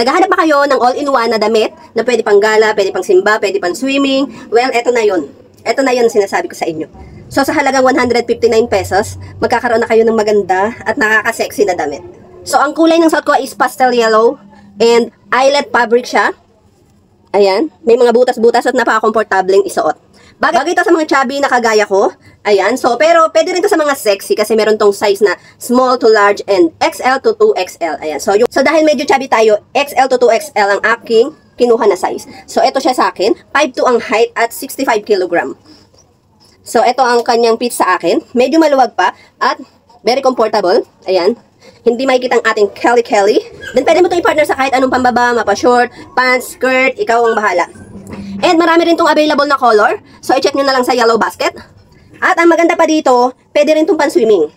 Naghahanap ba kayo ng all-in-one na damit na pwede pang gala, pwede pang simba, pwede pang swimming? Well, eto na yun. Eto na yun sinasabi ko sa inyo. So, sa halagang 159 pesos, magkakaroon na kayo ng maganda at nakaka-sexy na damit. So, ang kulay ng suot ko is pastel yellow and eyelet fabric siya. Ayan, may mga butas-butas at napaka-komportableng isuot. Bagay ito sa mga chubby na kagaya ko. Ayan, so pero pwede rin ito sa mga sexy kasi meron tong size na small to large and XL to 2XL. Ayan, so dahil medyo chubby tayo, XL to 2XL ang aking kinuha na size. So ito siya sa akin, 5'2" ang height at 65 kg. So ito ang kanyang pitch sa akin. Medyo maluwag pa at very comfortable. Ayan. Hindi makikita ang ating Kelly. Then pwede mo ito i-partner sa kahit anong pambaba, mapa-short, pants, skirt, ikaw ang bahala. And marami rin itong available na color. So, i-check nyo na lang sa yellow basket. At ang maganda pa dito, pwede rin itong pan-swimming.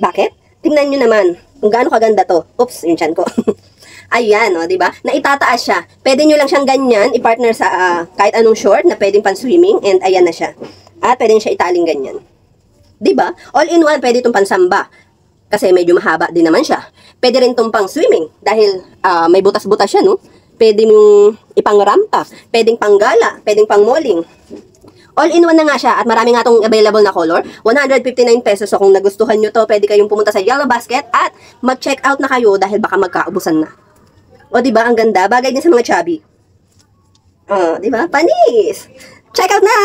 Bakit? Tingnan nyo naman kung gaano kaganda to. Oops, yung chan ko. Ayan, o, diba? Naitataas siya. Pwede nyo lang siyang ganyan, i-partner sa kahit anong short na pwedeng pan-swimming. And ayan na siya. At pwede siya italing ganyan. Diba? All-in-one, pwede itong pansamba. Kasi medyo mahaba din naman siya. Pwede rin itong pang-swimming. Dahil may butas-butas siya, no? Pwede mong ipang-rampa, pwedeng pang-gala, pwedeng pang-malling. All-in-one na nga siya at marami nga itong available na color. 159 pesos. So kung nagustuhan nyo to, pwede kayong pumunta sa yellow basket at mag-check out na kayo dahil baka magkaubusan na. O diba, ang ganda. Bagay din sa mga chubby. O, diba? Panis! Check out na!